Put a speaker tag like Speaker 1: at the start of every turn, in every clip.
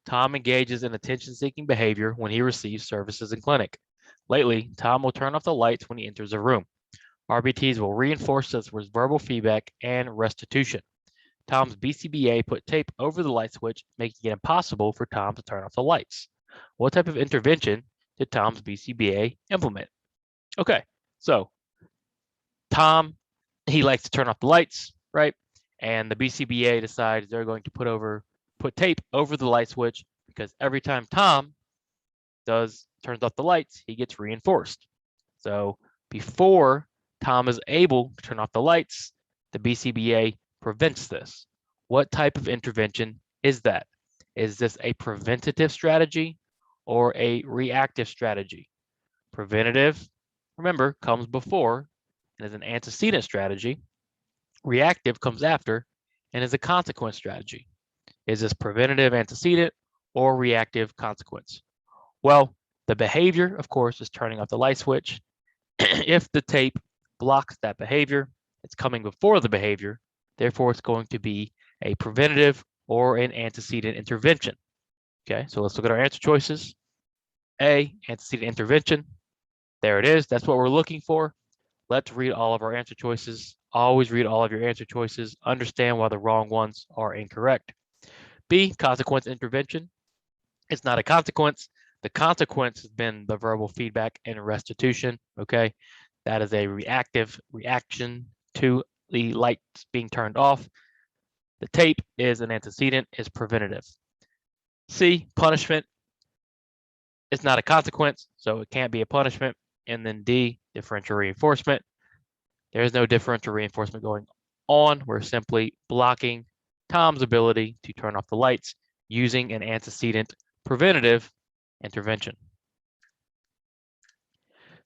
Speaker 1: Tom engages in attention-seeking behavior when he receives services in clinic. Lately, Tom will turn off the lights when he enters a room. RBTs will reinforce this with verbal feedback and restitution. Tom's BCBA put tape over the light switch, making it impossible for Tom to turn off the lights. What type of intervention did Tom's BCBA implement? Okay, so Tom, he likes to turn off the lights, right? And the BCBA decides they're going to put tape over the light switch because every time Tom turns off the lights, he gets reinforced. So before Tom is able to turn off the lights, the BCBA prevents this. What type of intervention is that? Is this a preventative strategy or a reactive strategy? Preventative, remember, comes before and is an antecedent strategy. Reactive comes after and is a consequence strategy. Is this preventative antecedent or reactive consequence? Well, the behavior, of course, is turning off the light switch. If the tape blocks that behavior, it's coming before the behavior. Therefore, it's going to be a preventative or an antecedent intervention. Okay, so let's look at our answer choices. A, antecedent intervention. There it is. That's what we're looking for. Let's read all of our answer choices. Always read all of your answer choices. Understand why the wrong ones are incorrect. B, consequence intervention. It's not a consequence. The consequence has been the verbal feedback and restitution. Okay, that is a reactive reaction to the lights being turned off. The tape is an antecedent, is preventative. C, punishment. It's not a consequence, so it can't be a punishment. And then D, differential reinforcement. There's no differential reinforcement going on. We're simply blocking Tom's ability to turn off the lights using an antecedent preventative intervention.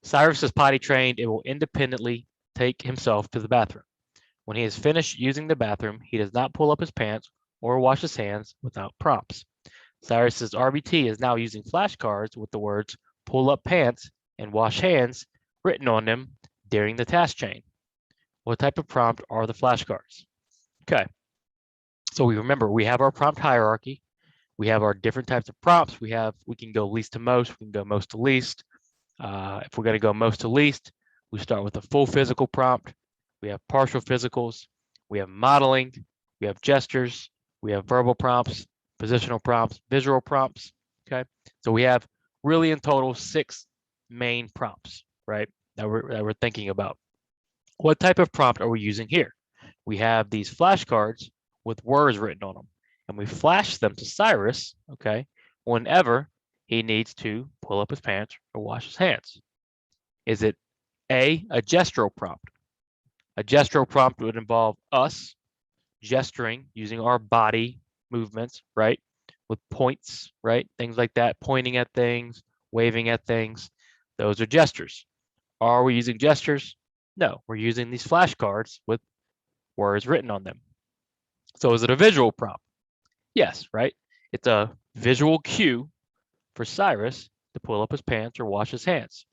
Speaker 1: Cyrus is potty trained and will independently take himself to the bathroom. When he is finished using the bathroom, he does not pull up his pants or wash his hands without prompts. Cyrus's RBT is now using flashcards with the words pull up pants and wash hands written on them during the task chain. What type of prompt are the flashcards? Okay, so we have our prompt hierarchy. We have our different types of prompts. We can go least to most, we can go most to least. If we're going to go most to least, we start with a full physical prompt. We have partial physicals. We have modeling. We have gestures. We have verbal prompts, positional prompts, visual prompts. Okay, so we have really in total 6 main prompts, right, that we're thinking about. What type of prompt are we using here? We have these flashcards with words written on them, and we flash them to Cyrus, okay, whenever he needs to pull up his pants or wash his hands. Is it A, a gestural prompt? A gestural prompt would involve us gesturing using our body movements, right, with points, right, things like that, pointing at things, waving at things. Those are gestures. Are we using gestures? No, we're using these flashcards with words written on them. So is it a visual prompt? Yes, right? It's a visual cue for Cyrus to pull up his pants or wash his hands.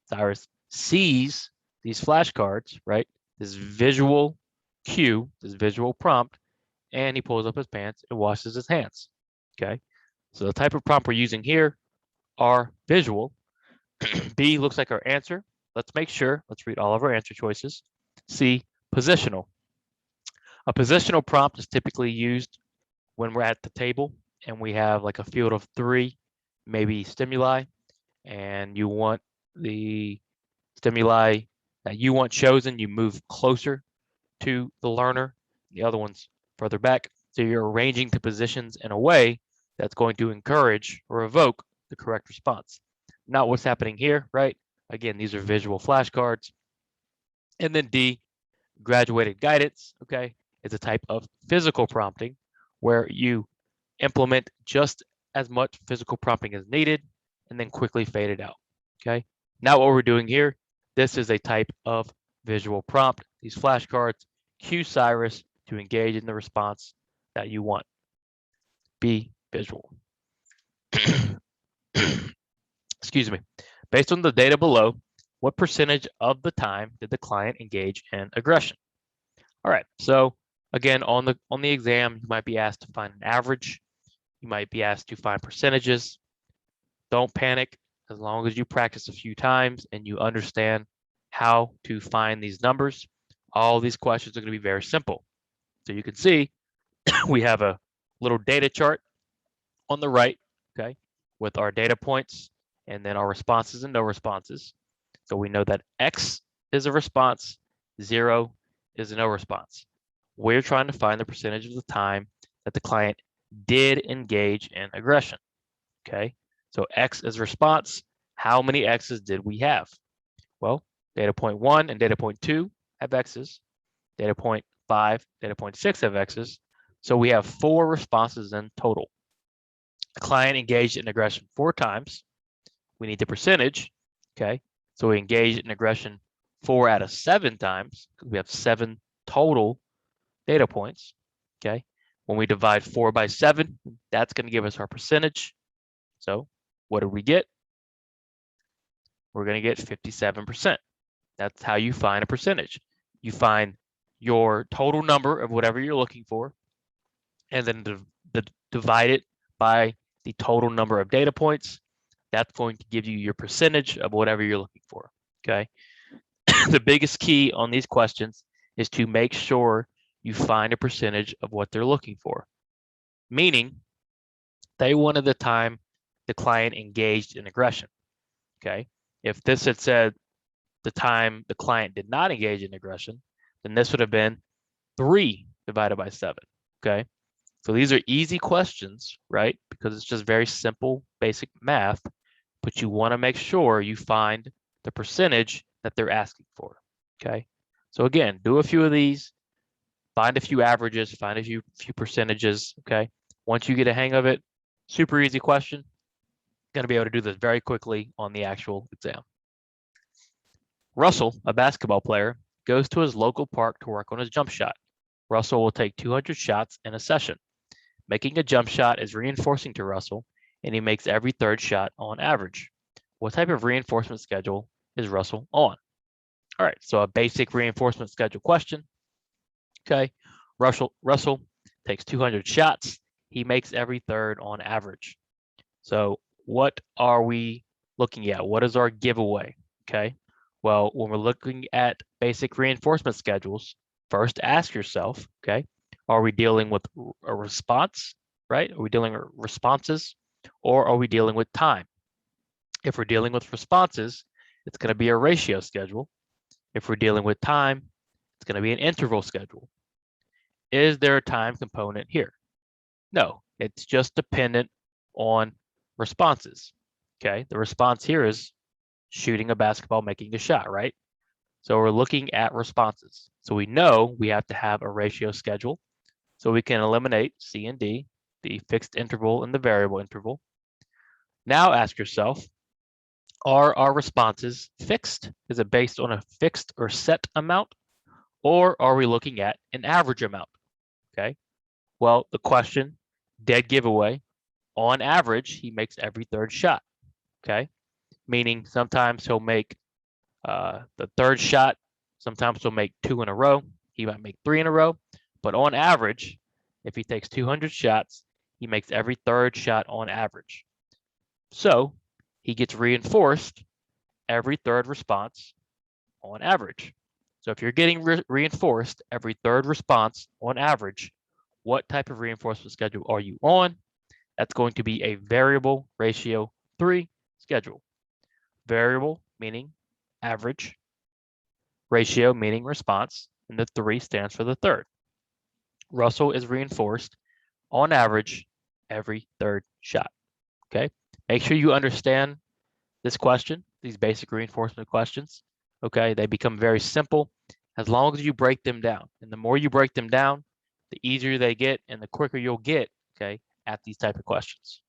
Speaker 1: Cyrus sees these flashcards, right? This visual cue, this visual prompt, and he pulls up his pants and washes his hands. Okay, so the type of prompt we're using here are visual. B looks like our answer. Let's make sure. Let's read all of our answer choices. C, positional. A positional prompt is typically used when we're at the table and we have like a field of 3, maybe stimuli, and you want the stimuli that you want chosen, you move closer to the learner, the other one's further back. So you're arranging the positions in a way that's going to encourage or evoke the correct response. Not what's happening here, right? Again, these are visual flashcards. And then D, graduated guidance, okay, is a type of physical prompting where you implement just as much physical prompting as needed and then quickly fade it out, okay? Now what we're doing here, this is a type of visual prompt. These flashcards cue Cyrus to engage in the response that you want. Be visual. Excuse me. Based on the data below, what percentage of the time did the client engage in aggression? All right, so again, on the exam, you might be asked to find an average. You might be asked to find percentages. Don't panic. As long as you practice a few times and you understand how to find these numbers, all these questions are going to be very simple. So you can see we have a little data chart on the right, okay, with our data points and then our responses and no responses. So we know that X is a response, 0 is a no response. We're trying to find the percentage of the time that the client did engage in aggression, okay? So X is response. How many X's did we have? Well, data point 1 and data point 2 have X's. Data point 5, data point 6 have X's. So we have 4 responses in total. The client engaged in aggression 4 times. We need the percentage, okay? So we engaged in aggression 4 out of 7 times, because we have 7 total data points, okay? When we divide 4 by 7, that's going to give us our percentage. So what do we get? We're going to get 57%. That's how you find a percentage. You find your total number of whatever you're looking for, and then divide it by the total number of data points. That's going to give you your percentage of whatever you're looking for, okay? The biggest key on these questions is to make sure you find a percentage of what they're looking for. Meaning, they wanted the time the client engaged in aggression, okay? If this had said the time the client did not engage in aggression, then this would have been 3 divided by 7, okay? So these are easy questions, right? Because it's just very simple, basic math, but you want to make sure you find the percentage that they're asking for, okay? So again, do a few of these, find a few averages, find a few percentages, okay? Once you get a hang of it, super easy question. Going to be able to do this very quickly on the actual exam. Russell, a basketball player, goes to his local park to work on his jump shot. Russell will take 200 shots in a session. Making a jump shot is reinforcing to Russell, and he makes every 3rd shot on average. What type of reinforcement schedule is Russell on? All right, so a basic reinforcement schedule question. Okay, Russell takes 200 shots. He makes every 3rd on average. So what are we looking at? What is our giveaway? Okay, well, when we're looking at basic reinforcement schedules, first ask yourself, okay, are we dealing with a response, right? Are we dealing with responses, or are we dealing with time? If we're dealing with responses, it's going to be a ratio schedule. If we're dealing with time, it's going to be an interval schedule. Is there a time component here? No, it's just dependent on responses. Okay, the response here is shooting a basketball, making a shot, right? So we're looking at responses. So we know we have to have a ratio schedule. So we can eliminate C and D, the fixed interval and the variable interval. Now ask yourself, are our responses fixed? Is it based on a fixed or set amount? Or are we looking at an average amount? Okay, well, the question, dead giveaway, on average, he makes every 3rd shot, okay? Meaning sometimes he'll make the 3rd shot, sometimes he'll make 2 in a row, he might make 3 in a row, but on average, if he takes 200 shots, he makes every 3rd shot on average. So he gets reinforced every 3rd response on average. So if you're getting reinforced every 3rd response on average, what type of reinforcement schedule are you on? That's going to be a variable ratio 3 schedule. Variable meaning average, ratio meaning response, and the 3 stands for the 3rd. Russell is reinforced on average every 3rd shot. Okay, make sure you understand this question, these basic reinforcement questions. Okay, they become very simple as long as you break them down. And the more you break them down, the easier they get and the quicker you'll get, okay, at these type of questions.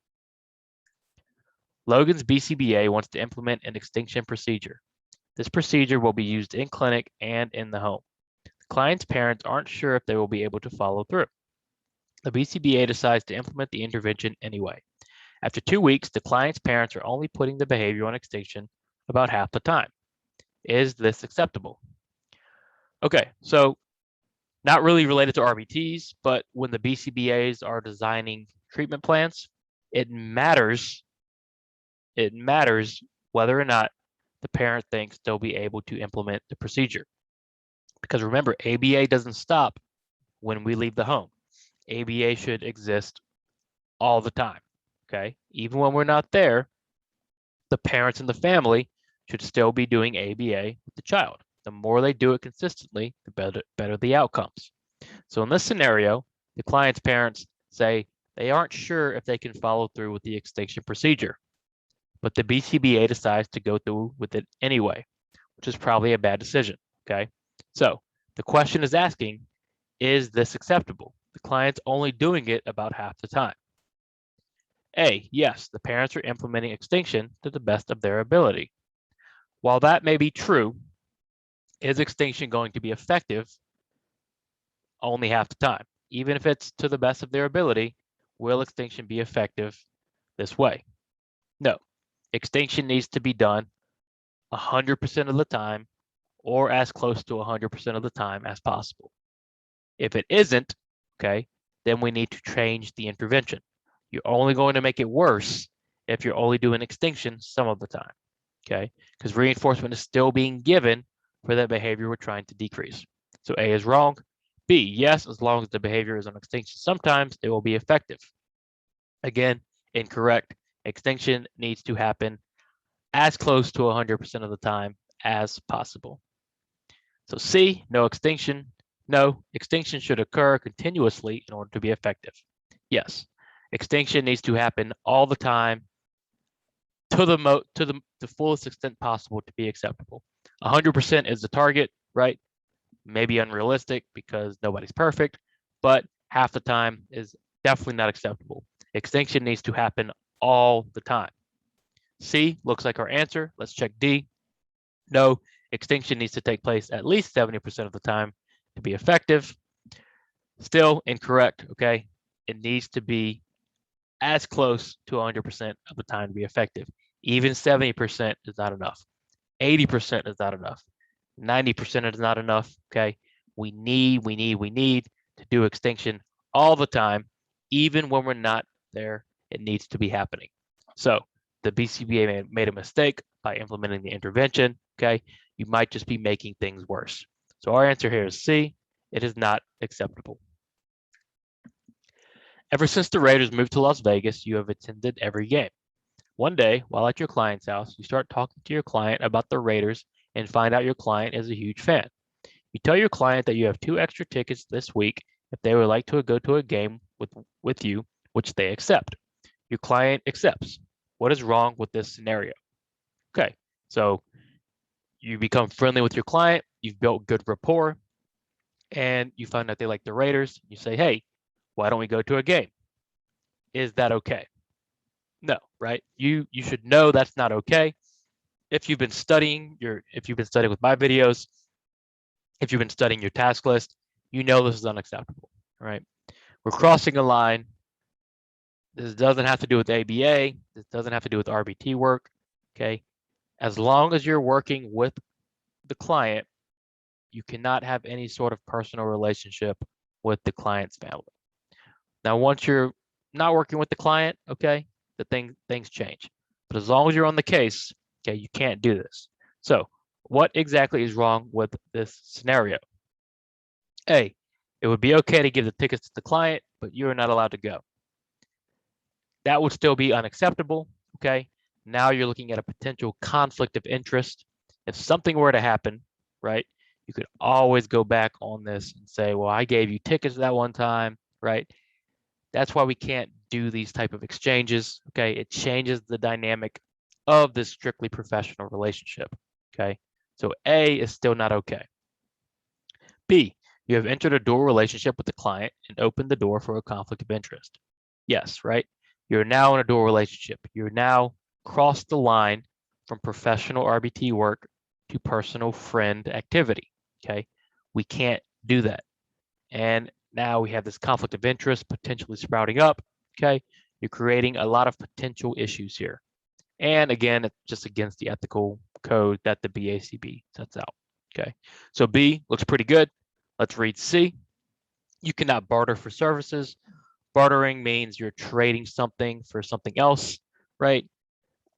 Speaker 1: Logan's BCBA wants to implement an extinction procedure. This procedure will be used in clinic and in the home. The client's parents aren't sure if they will be able to follow through. The BCBA decides to implement the intervention anyway. After 2 weeks, the client's parents are only putting the behavior on extinction about half the time. Is this acceptable? Okay, so not really related to RBTs, but when the BCBAs are designing treatment plans, it matters whether or not the parent thinks they'll be able to implement the procedure. Because remember, ABA doesn't stop when we leave the home. ABA should exist all the time, okay? Even when we're not there, the parents and the family should still be doing ABA with the child. The more they do it consistently, the better the outcomes. So in this scenario, the client's parents say they aren't sure if they can follow through with the extinction procedure, but the BCBA decides to go through with it anyway, which is probably a bad decision, okay? So the question is asking, is this acceptable? The client's only doing it about half the time. A, yes, the parents are implementing extinction to the best of their ability. While that may be true, is extinction going to be effective? Only half the time. Even if it's to the best of their ability, will extinction be effective this way? No. Extinction needs to be done 100% of the time or as close to 100% of the time as possible. If it isn't, okay, then we need to change the intervention. You're only going to make it worse if you're only doing extinction some of the time, okay? Because reinforcement is still being given for that behavior we're trying to decrease. So A is wrong. B, yes, as long as the behavior is on extinction, sometimes it will be effective. Again, incorrect. Extinction needs to happen as close to 100% of the time as possible. So C, no extinction. No, extinction should occur continuously in order to be effective. Yes, extinction needs to happen all the time to the fullest extent possible to be acceptable. 100% is the target, right? Maybe unrealistic because nobody's perfect, but half the time is definitely not acceptable. Extinction needs to happen all the time. C looks like our answer. Let's check D. No, extinction needs to take place at least 70% of the time to be effective. Still incorrect, okay? It needs to be as close to 100% of the time to be effective. Even 70% is not enough. 80% is not enough. 90% is not enough, okay? We need to do extinction all the time, even when we're not there, it needs to be happening. So the BCBA made a mistake by implementing the intervention, okay? You might just be making things worse. So our answer here is C, it is not acceptable. Ever since the Raiders moved to Las Vegas, you have attended every game. One day, while at your client's house, you start talking to your client about the Raiders and find out your client is a huge fan. You tell your client that you have 2 extra tickets this week if they would like to go to a game with you, which they accept. Your client accepts. What is wrong with this scenario? Okay, so you become friendly with your client, you've built good rapport, and you find out they like the Raiders. You say, hey, why don't we go to a game? Is that okay? No, right? You should know that's not okay. If you've been studying with my videos, if you've been studying your task list, you know this is unacceptable, right? We're crossing a line. This doesn't have to do with ABA. This doesn't have to do with RBT work, okay? As long as you're working with the client, you cannot have any sort of personal relationship with the client's family. Now, once you're not working with the client, okay, things change. But as long as you're on the case, okay, you can't do this. So what exactly is wrong with this scenario? A, it would be okay to give the tickets to the client, but you're not allowed to go. That would still be unacceptable, okay? Now you're looking at a potential conflict of interest. If something were to happen, right, you could always go back on this and say, well, I gave you tickets that one time, right? That's why we can't do these type of exchanges, okay? It changes the dynamic of this strictly professional relationship, okay? So A is still not okay. B, you have entered a dual relationship with the client and opened the door for a conflict of interest. Yes, right? You're now in a dual relationship. You're now crossed the line from professional RBT work to personal friend activity, okay? We can't do that. And now we have this conflict of interest potentially sprouting up, okay? You're creating a lot of potential issues here. And again, it's just against the ethical code that the BACB sets out, okay? So B looks pretty good. Let's read C. You cannot barter for services Bartering means you're trading something for something else, right?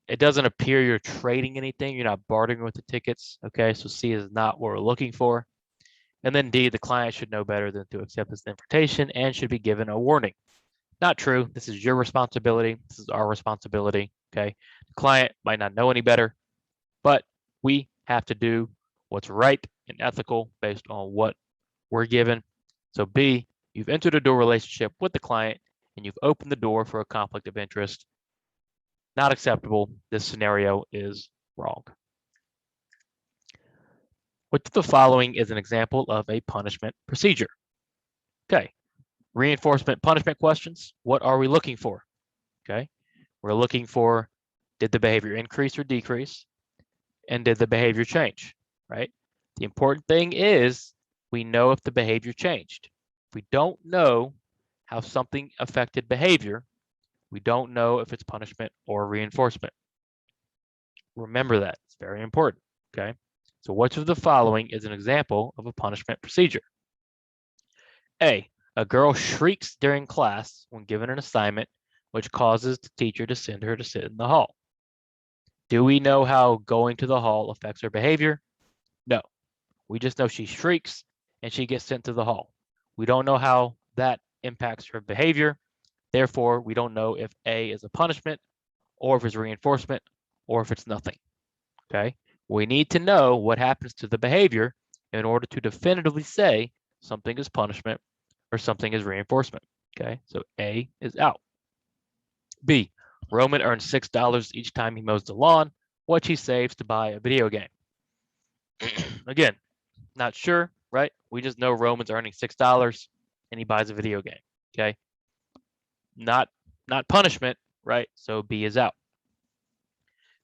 Speaker 1: It doesn't appear you're trading anything. You're not bartering with the tickets. Okay, so C is not what we're looking for. And then D, the client should know better than to accept this invitation and should be given a warning. Not true. This is your responsibility. This is our responsibility. Okay, the client might not know any better, but we have to do what's right and ethical based on what we're given. So B, you've entered a door relationship with the client and you've opened the door for a conflict of interest. Not acceptable. This scenario is wrong. Which of the following is an example of a punishment procedure? Okay, reinforcement punishment questions. What are we looking for? Okay, we're looking for, did the behavior increase or decrease? And did the behavior change, right? The important thing is we know if the behavior changed. If we don't know how something affected behavior, we don't know if it's punishment or reinforcement. Remember that, it's very important, okay? So which of the following is an example of a punishment procedure? A girl shrieks during class when given an assignment, which causes the teacher to send her to sit in the hall. Do we know how going to the hall affects her behavior? No. We just know she shrieks and she gets sent to the hall. We don't know how that impacts her behavior. Therefore, we don't know if A is a punishment or if it's reinforcement or if it's nothing. Okay? We need to know what happens to the behavior in order to definitively say something is punishment or something is reinforcement. Okay? So A is out. B, Roman earns $6 each time he mows the lawn, which he saves to buy a video game. Again, not sure, right? We just know Roman's earning $6 and he buys a video game. Okay. Not punishment, right? So B is out.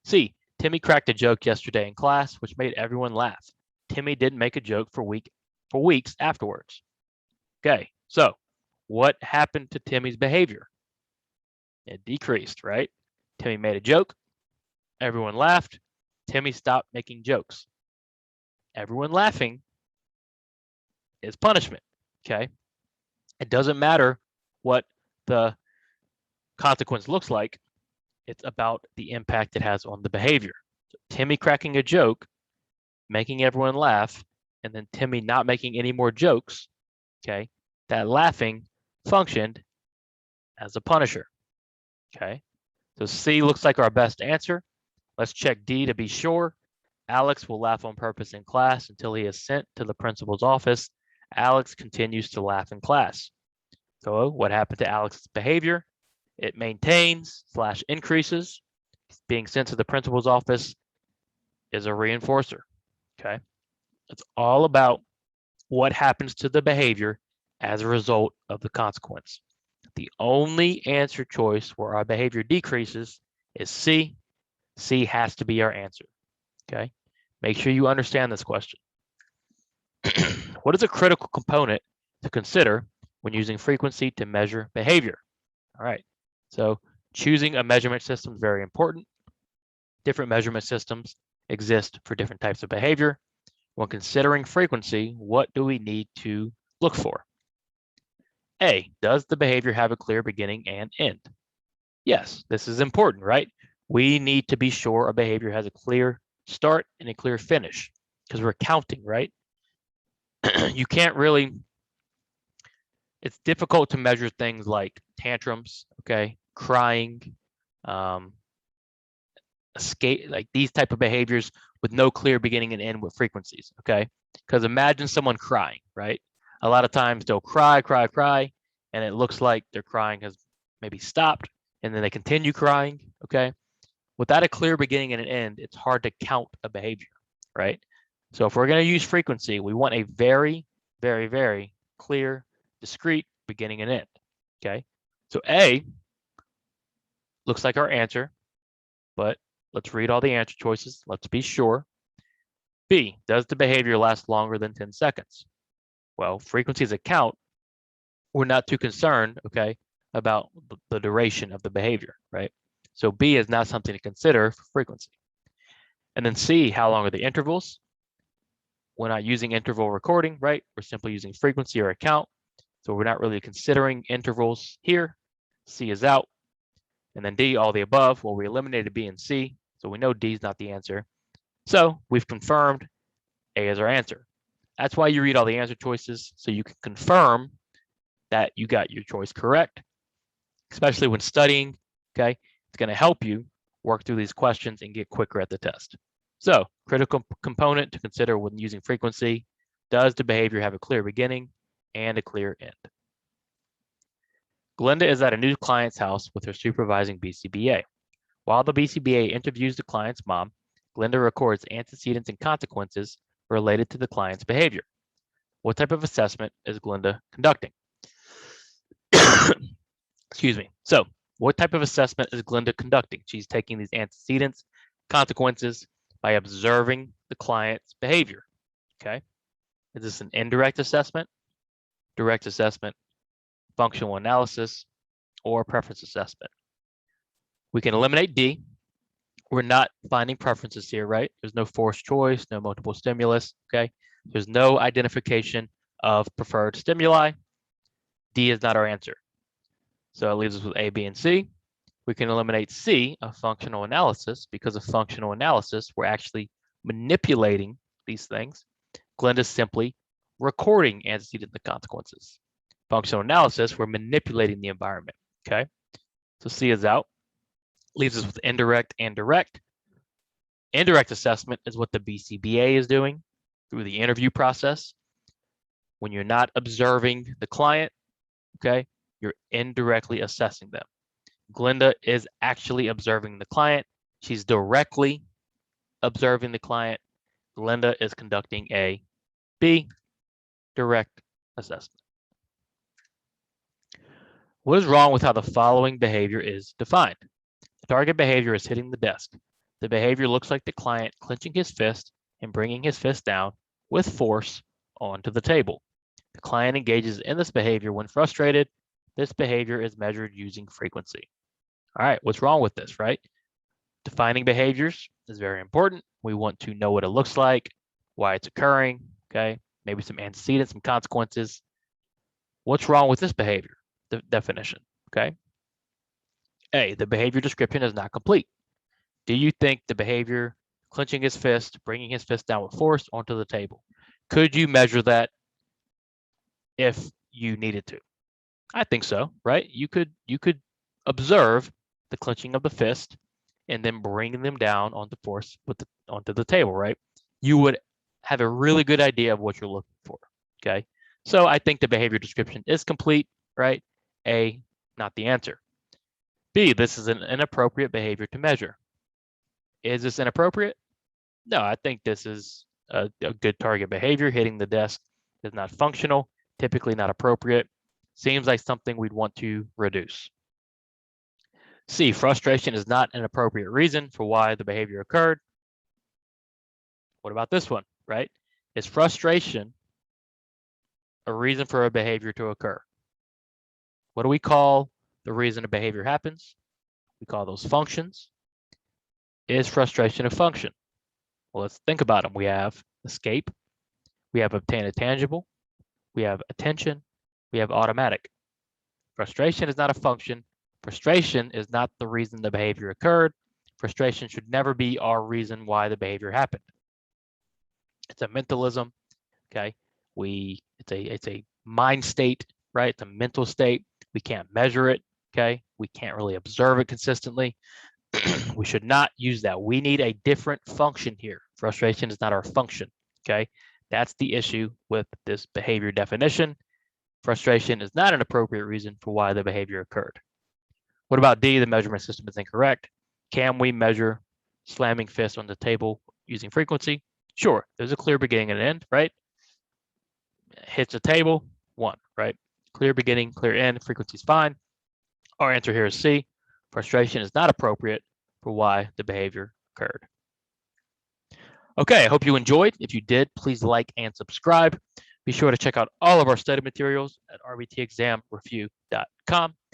Speaker 1: C, Timmy cracked a joke yesterday in class, which made everyone laugh. Timmy didn't make a joke for weeks afterwards. Okay, so what happened to Timmy's behavior? It decreased, right? Timmy made a joke. Everyone laughed. Timmy stopped making jokes. Everyone laughing is punishment, okay? It doesn't matter what the consequence looks like. It's about the impact it has on the behavior. So Timmy cracking a joke, making everyone laugh, and then Timmy not making any more jokes, okay? That laughing functioned as a punisher, okay? So C looks like our best answer. Let's check D to be sure. Alex will laugh on purpose in class until he is sent to the principal's office. Alex continues to laugh in class. So what happened to Alex's behavior? It maintains / increases. Being sent to the principal's office is a reinforcer, okay? It's all about what happens to the behavior as a result of the consequence. The only answer choice where our behavior decreases is C. C has to be our answer, okay? Make sure you understand this question. What is a critical component to consider when using frequency to measure behavior? All right, so choosing a measurement system is very important. Different measurement systems exist for different types of behavior. When considering frequency, what do we need to look for? A, does the behavior have a clear beginning and end? Yes, this is important, right? We need to be sure a behavior has a clear start and a clear finish because we're counting, right? You can't really, it's difficult to measure things like tantrums, okay, crying, escape, like these type of behaviors with no clear beginning and end with frequencies, okay? Because imagine someone crying, right? A lot of times they'll cry, and it looks like their crying has maybe stopped, and then they continue crying, okay? Without a clear beginning and an end, it's hard to count a behavior, right? So if we're going to use frequency, we want a very, very, very clear, discrete beginning and end, okay? So A looks like our answer, but let's read all the answer choices. Let's be sure. B, does the behavior last longer than 10 seconds? Well, frequency is a count. We're not too concerned, okay, about the duration of the behavior, right? So B is not something to consider for frequency. And then C, how long are the intervals? We're not using interval recording, right? We're simply using frequency or a count. So we're not really considering intervals here. C is out. And then D, all the above. Well, we eliminated B and C, so we know D is not the answer. So we've confirmed A is our answer. That's why you read all the answer choices, so you can confirm that you got your choice correct, especially when studying, okay? It's gonna help you work through these questions and get quicker at the test. So, critical component to consider when using frequency: does the behavior have a clear beginning and a clear end? Glenda is at a new client's house with her supervising BCBA. While the BCBA interviews the client's mom, Glenda records antecedents and consequences related to the client's behavior. What type of assessment is Glenda conducting? Excuse me. So, what type of assessment is Glenda conducting? She's taking these antecedents, consequences by observing the client's behavior. Okay. Is this an indirect assessment, direct assessment, functional analysis, or preference assessment? We can eliminate D. We're not finding preferences here, right? There's no forced choice, no multiple stimulus, okay? There's no identification of preferred stimuli. D is not our answer. So it leaves us with A, B, and C. We can eliminate C, a functional analysis, because of functional analysis, we're actually manipulating these things. Glenda's simply recording antecedent the consequences. Functional analysis, we're manipulating the environment, okay? So C is out. Leaves us with indirect and direct. Indirect assessment is what the BCBA is doing through the interview process. When you're not observing the client, okay, you're indirectly assessing them. Glenda is actually observing the client. She's directly observing the client. Glenda is conducting a B, direct assessment. What is wrong with how the following behavior is defined? The target behavior is hitting the desk. The behavior looks like the client clenching his fist and bringing his fist down with force onto the table. The client engages in this behavior when frustrated. This behavior is measured using frequency. All right, what's wrong with this, right? Defining behaviors is very important. We want to know what it looks like, why it's occurring, okay? Maybe some antecedents, some consequences. What's wrong with this behavior? The definition, okay? A, the behavior description is not complete. Do you think the behavior, clenching his fist, bringing his fist down with force onto the table, could you measure that if you needed to? I think so, right? You could observe the clenching of the fist and then bringing them down onto force onto the table, right? You would have a really good idea of what you're looking for, okay? So I think the behavior description is complete, right? A, not the answer. B, this is an inappropriate behavior to measure. Is this inappropriate? No, I think this is a good target behavior. Hitting the desk is not functional, typically not appropriate. Seems like something we'd want to reduce. C, frustration is not an appropriate reason for why the behavior occurred. What about this one, right? Is frustration a reason for a behavior to occur? What do we call the reason a behavior happens? We call those functions. Is frustration a function? Well, let's think about them. We have escape, we have obtain a tangible, we have attention, we have automatic. Frustration is not a function. Frustration is not the reason the behavior occurred. Frustration should never be our reason why the behavior happened. It's a mentalism, okay? It's a mind state, right? It's a mental state. We can't measure it, okay? We can't really observe it consistently. We should not use that. We need a different function here. Frustration is not our function, okay? That's the issue with this behavior definition. Frustration is not an appropriate reason for why the behavior occurred. What about D? The measurement system is incorrect. Can we measure slamming fists on the table using frequency? Sure, there's a clear beginning and end, right? Hits the table, 1, right? Clear beginning, clear end, frequency is fine. Our answer here is C. Frustration is not appropriate for why the behavior occurred. Okay, I hope you enjoyed. If you did, please like and subscribe. Be sure to check out all of our study materials at rbtexamreview.com.